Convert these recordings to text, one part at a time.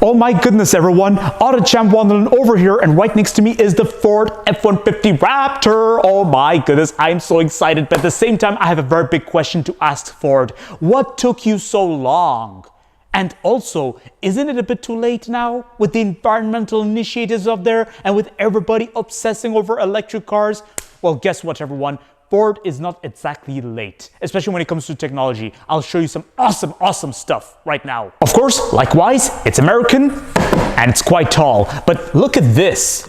Oh my goodness, everyone. AutoChamp Wandelen over here, and right next to me is the Ford F150 Raptor. Oh my goodness, I'm so excited, but at the same time, I have a very big question to ask Ford. What took you so long? And also, isn't it a bit too late now with the environmental initiatives up there and with everybody obsessing over electric cars? Well, guess what, everyone? Ford is not exactly late, especially when it comes to technology. I'll show you some awesome stuff right now. Of course, likewise, it's American and it's quite tall, but look at this.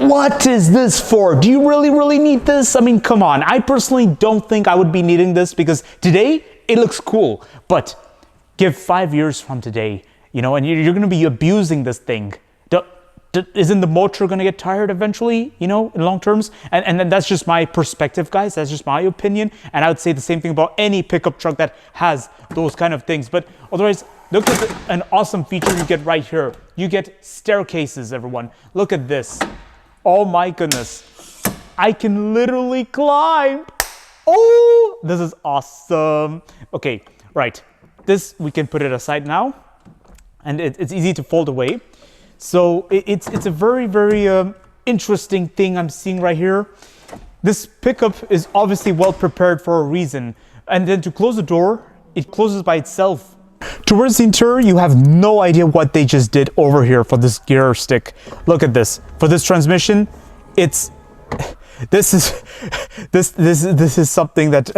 What is this for? Do you really need this? I mean, come on. I personally don't think I would be needing this because today it looks cool, but give 5 years from today, you know, and you're going to be abusing this thing. Isn't the motor going to get tired eventually, you know, in long terms? And then that's just my perspective, guys. That's just my opinion. And I would say the same thing about any pickup truck that has those kind of things. But otherwise, look at an awesome feature you get right here. You get staircases, everyone. Look at this. Oh my goodness. I can literally climb. Oh, this is awesome. Okay, right. This, we can put it aside now. And it's easy to fold away. So it's a very interesting thing I'm seeing right here. This pickup is obviously well prepared for a reason. And then to close the door, it closes by itself. Towards the interior, you have no idea what they just did over here for this gear stick. Look at this. For this transmission, this is something that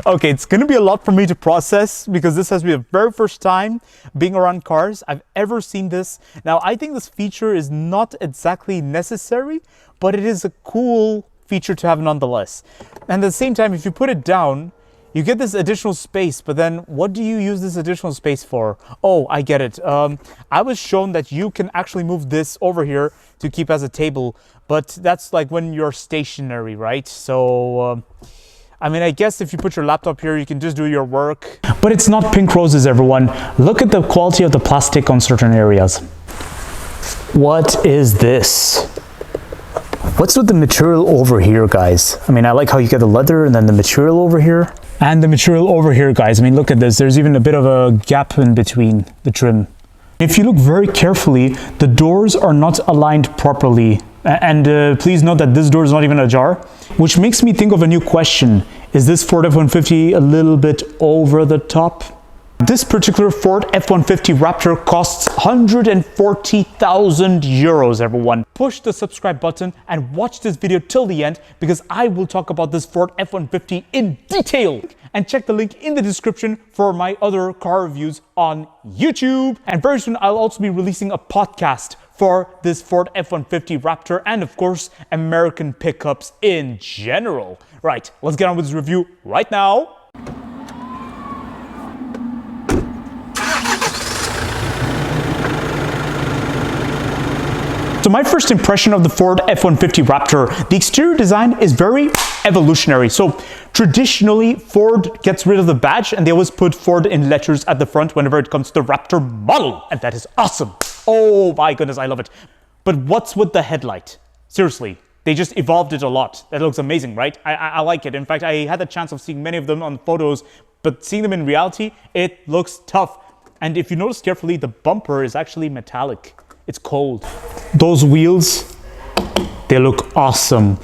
okay, it's going to be a lot for me to process because this has been the very first time being around cars I've ever seen this. Now, I think this feature is not exactly necessary, but it is a cool feature to have nonetheless. And at the same time, if you put it down, you get this additional space, but then what do you use this additional space for? Oh, I get it. I was shown that you can actually move this over here to keep as a table, but that's like when you're stationary, right? So, I mean, I guess if you put your laptop here, you can just do your work. But it's not pink roses, everyone. Look at the quality of the plastic on certain areas. What is this? What's with the material over here, guys? I mean, I like how you get the leather and then the material over here. And the material over here, guys. I mean, look at this. There's even a bit of a gap in between the trim. If you look very carefully, the doors are not aligned properly. And please note that this door is not even ajar, which makes me think of a new question. Is this Ford F-150 a little bit over the top? This particular Ford F-150 Raptor costs 140,000 euros, everyone. Push the subscribe button and watch this video till the end because I will talk about this Ford F-150 in detail. And check the link in the description for my other car reviews on YouTube. And very soon I'll also be releasing a podcast for this Ford F-150 Raptor and of course American pickups in general. Right, let's get on with this review right now. So my first impression of the Ford F-150 Raptor, the exterior design is very evolutionary. So traditionally, Ford gets rid of the badge and they always put Ford in letters at the front whenever it comes to the Raptor model. And that is awesome. Oh my goodness, I love it. But what's with the headlight? Seriously, they just evolved it a lot. That looks amazing, right? I like it. In fact, I had the chance of seeing many of them on photos, but seeing them in reality, it looks tough. And if you notice carefully, the bumper is actually metallic. It's cold. Those wheels, they look awesome.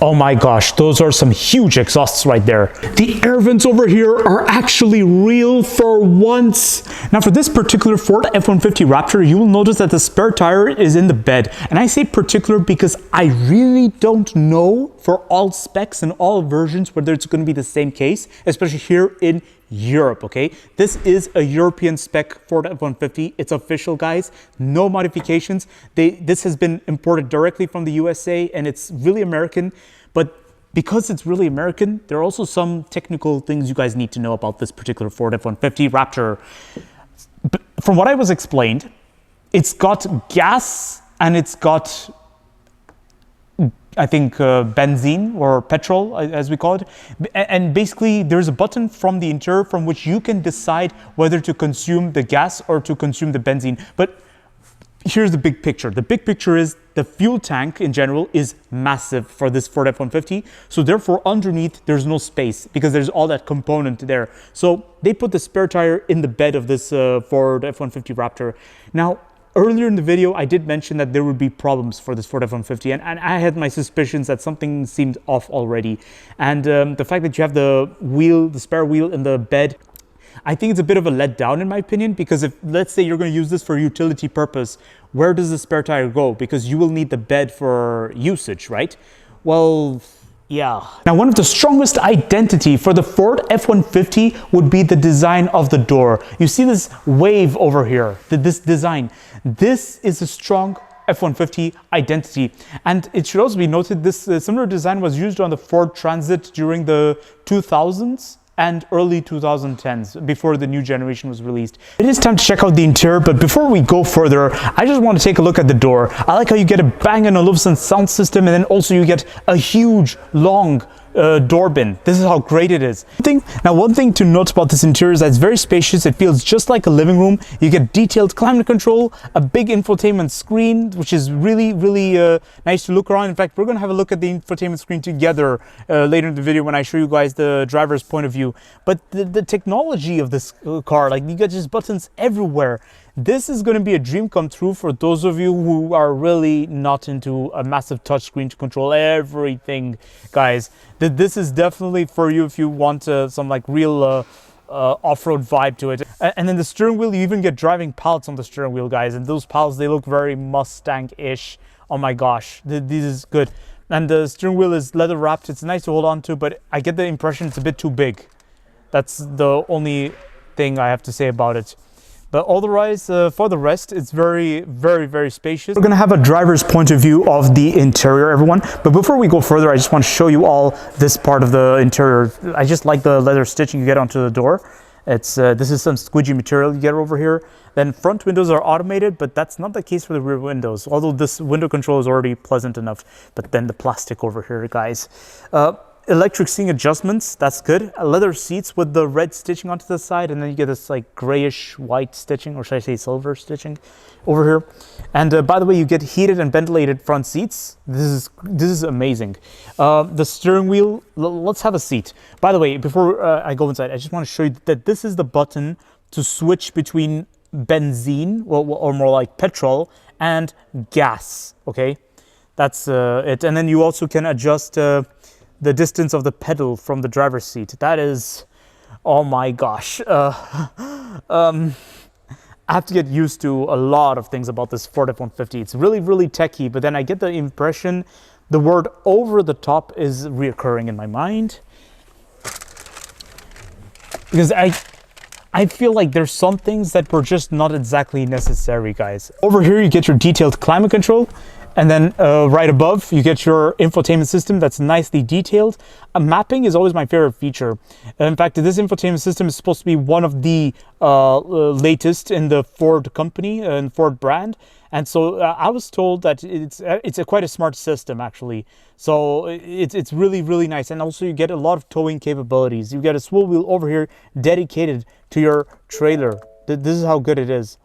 Oh my gosh, those are some huge exhausts right there. The air vents over here are actually real for once. Now for this particular Ford F-150 Raptor, you will notice that the spare tire is in the bed. And I say particular because I really don't know for all specs and all versions whether it's going to be the same case, especially here in Europe, okay? This is a European spec Ford F-150. It's official, guys. No modifications. This has been imported directly from the USA and it's really American. But because it's really American, there are also some technical things you guys need to know about this particular Ford F-150 Raptor. From what I was explained, it's got gas and it's got, I think, benzene or petrol, as we call it. And basically, there's a button from the interior from which you can decide whether to consume the gas or to consume the benzene. But here's the big picture. The big picture is the fuel tank in general is massive for this Ford F-150. So therefore underneath there's no space because there's all that component there. So they put the spare tire in the bed of this Ford F-150 Raptor. Now, earlier in the video, I did mention that there would be problems for this Ford F-150, and I had my suspicions that something seemed off already. And the fact that you have the spare wheel in the bed, I think it's a bit of a letdown in my opinion, because if, let's say you're going to use this for utility purpose, where does the spare tire go? Because you will need the bed for usage, right? Well, yeah. Now, one of the strongest identity for the Ford F-150 would be the design of the door. You see this wave over here, this design. This is a strong F-150 identity. And it should also be noted, this similar design was used on the Ford Transit during the 2000s and early 2010s, before the new generation was released. It is time to check out the interior, but before we go further, I just want to take a look at the door. I like how you get a Bang & Olufsen sound system, and then also you get a huge, long door bin. This is how great it is. One thing to note about this interior is that it's very spacious. It feels just like a living room. You get detailed climate control, a big infotainment screen, which is really nice to look around. In fact, we're going to have a look at the infotainment screen together later in the video when I show you guys the driver's point of view. But the technology of this car, like you get just buttons everywhere. This is going to be a dream come true for those of you who are really not into a massive touchscreen to control everything, guys. This is definitely for you if you want some like real off-road vibe to it. And then the steering wheel, you even get driving pallets on the steering wheel, guys. And those pallets, they look very Mustang-ish. Oh my gosh, this is good. And the steering wheel is leather wrapped. It's nice to hold on to, but I get the impression it's a bit too big. That's the only thing I have to say about it. But otherwise, for the rest, it's very spacious. We're going to have a driver's point of view of the interior, everyone. But before we go further, I just want to show you all this part of the interior. I just like the leather stitching you get onto the door. It's this is some squidgy material you get over here. Then front windows are automated, but that's not the case for the rear windows. Although this window control is already pleasant enough. But then the plastic over here, guys. Electric seating adjustments, that's good. Leather seats with the red stitching onto the side, and then you get this like grayish white stitching, or should I say silver stitching over here. And by the way, you get heated and ventilated front seats. This is amazing. The steering wheel, let's have a seat. By the way, before I go inside, I just want to show you that this is the button to switch between benzene, or more like petrol, and gas, okay? That's it. And then you also can adjust the distance of the pedal from the driver's seat. That is, oh my gosh. I have to get used to a lot of things about this Ford F-150. It's really techy, but then I get the impression the word over the top is reoccurring in my mind. Because I feel like there's some things that were just not exactly necessary, guys. Over here, you get your detailed climate control. And then right above, you get your infotainment system that's nicely detailed. Mapping is always my favorite feature. In fact, this infotainment system is supposed to be one of the latest in the Ford company and Ford brand. And so I was told that it's quite a smart system, actually. So it's really nice. And also you get a lot of towing capabilities. You get a swivel wheel over here dedicated to your trailer. This is how good it is.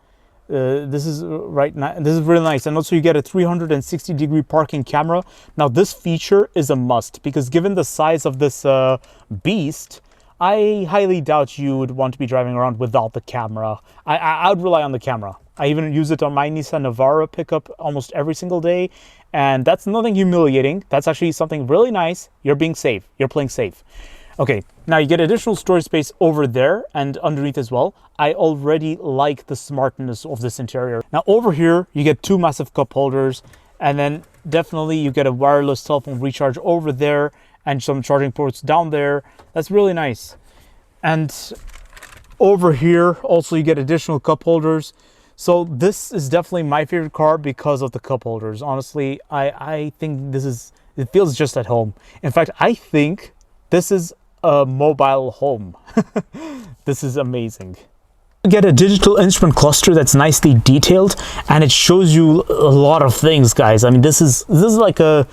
This is really nice. And also you get a 360-degree parking camera. Now this feature is a must, because given the size of this beast, I highly doubt you would want to be driving around without the camera. I would rely on the camera. I even use it on my Nissan Navara pickup almost every single day, and that's nothing humiliating. That's actually something really nice. You're being safe. You're playing safe. Okay, now you get additional storage space over there and underneath as well. I already like the smartness of this interior. Now over here, you get two massive cup holders, and then definitely you get a wireless telephone recharge over there and some charging ports down there. That's really nice. And over here, also you get additional cup holders. So this is definitely my favorite car because of the cup holders. Honestly, I think it feels just at home. In fact, I think this is a mobile home. This is amazing. You get a digital instrument cluster that's nicely detailed, and it shows you a lot of things, guys. I mean, this is like a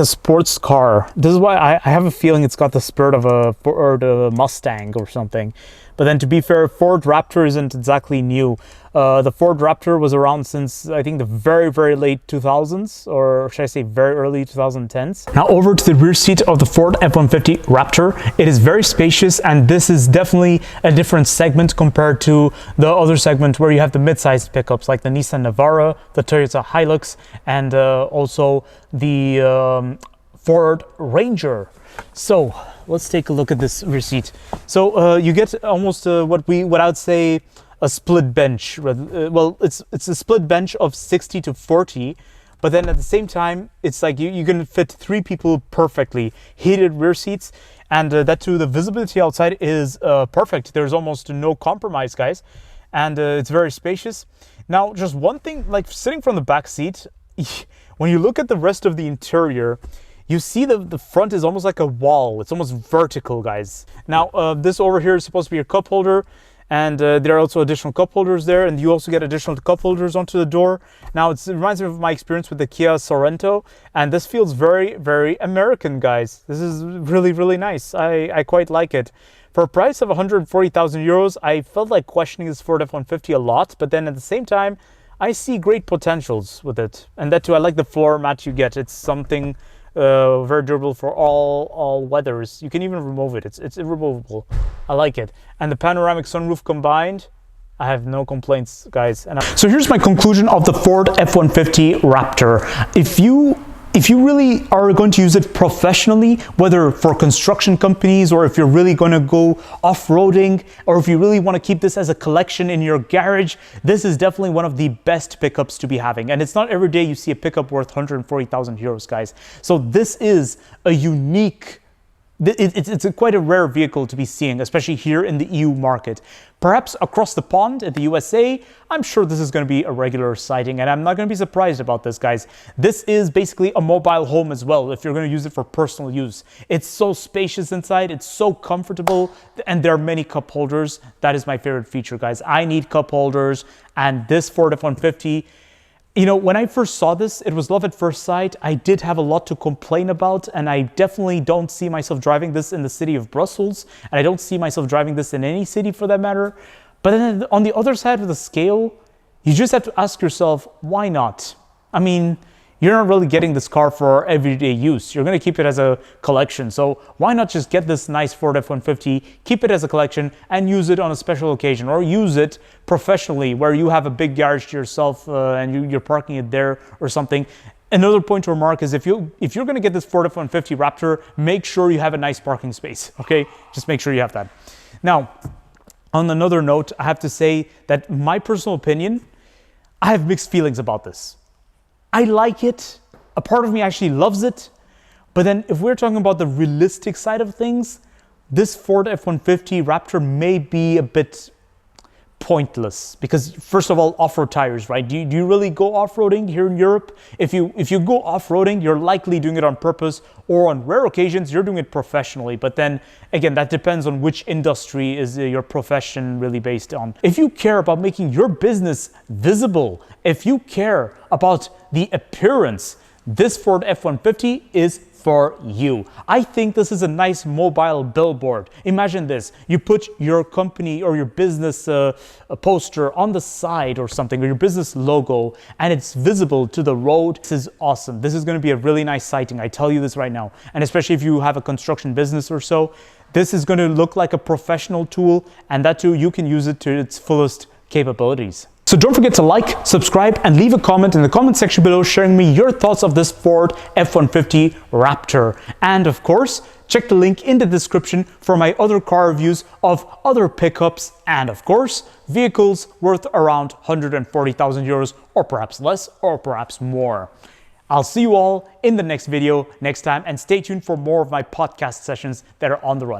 sports car. This is why I have a feeling it's got the spirit of a Ford Mustang or something. But then, to be fair, Ford Raptor isn't exactly new. The Ford Raptor was around since, I think, the very, very late 2000s, or should I say very early 2010s. Now over to the rear seat of the Ford F-150 Raptor. It is very spacious, and this is definitely a different segment compared to the other segment where you have the mid-sized pickups like the Nissan Navara, the Toyota Hilux, and also the Ford Ranger. So let's take a look at this rear seat. So you get almost what I would say a split bench. Well, it's a split bench of 60 to 40, but then at the same time, it's like you can fit 3 people perfectly. Heated rear seats, and that too, the visibility outside is perfect. There's almost no compromise, guys, and it's very spacious. Now, just one thing, like sitting from the back seat, when you look at the rest of the interior, you see the front is almost like a wall. It's almost vertical, guys. Now, this over here is supposed to be your cup holder, and there are also additional cup holders there, and you also get additional cup holders onto the door. Now, it reminds me of my experience with the Kia Sorento, and this feels very, very American, guys. This is really, really nice. I quite like it. For a price of 140,000 euros, I felt like questioning this Ford F-150 a lot, but then at the same time, I see great potentials with it. And that too, I like the floor mat you get. It's something very durable for all weathers. You can even remove it. It's removable. I like it. And the panoramic sunroof combined, I have no complaints, guys. So here's my conclusion of the Ford F-150 Raptor. If you really are going to use it professionally, whether for construction companies or if you're really going to go off-roading, or if you really want to keep this as a collection in your garage, this is definitely one of the best pickups to be having. And it's not every day you see a pickup worth 140,000 euros, guys. So this is a unique, it's quite a rare vehicle to be seeing, especially here in the EU market. Perhaps across the pond in the USA, I'm sure this is going to be a regular sighting, and I'm not going to be surprised about this, guys. This is basically a mobile home as well, if you're going to use it for personal use. It's so spacious inside, it's so comfortable, and there are many cup holders. That is my favorite feature, guys. I need cup holders, and this Ford F-150, you know, when I first saw this, it was love at first sight. I did have a lot to complain about, and I definitely don't see myself driving this in the city of Brussels, and I don't see myself driving this in any city for that matter. But then on the other side of the scale, you just have to ask yourself, why not? I mean, you're not really getting this car for everyday use. You're going to keep it as a collection. So why not just get this nice Ford F-150, keep it as a collection, and use it on a special occasion, or use it professionally where you have a big garage to yourself and you're parking it there or something. Another point to remark is if you're going to get this Ford F-150 Raptor, make sure you have a nice parking space, okay? Just make sure you have that. Now, on another note, I have to say that my personal opinion, I have mixed feelings about this. I like it. A part of me actually loves it. But then if we're talking about the realistic side of things, this Ford F-150 Raptor may be a bit pointless because, first of all, off-road tires, right? Do you really go off-roading here in Europe? If you go off-roading, you're likely doing it on purpose, or on rare occasions, you're doing it professionally. But then, again, that depends on which industry is your profession really based on. If you care about making your business visible, if you care about the appearance, this Ford F-150 is for you. I think this is a nice mobile billboard. Imagine this, you put your company or your business poster on the side or something, or your business logo, and it's visible to the road. This is awesome. This is going to be a really nice sighting. I tell you this right now. And especially if you have a construction business or so, this is going to look like a professional tool, and that too, you can use it to its fullest capabilities. So don't forget to like, subscribe, and leave a comment in the comment section below sharing me your thoughts of this Ford F-150 Raptor. And of course, check the link in the description for my other car reviews of other pickups and of course, vehicles worth around 140,000 euros or perhaps less or perhaps more. I'll see you all in the next video next time, and stay tuned for more of my podcast sessions that are on the run.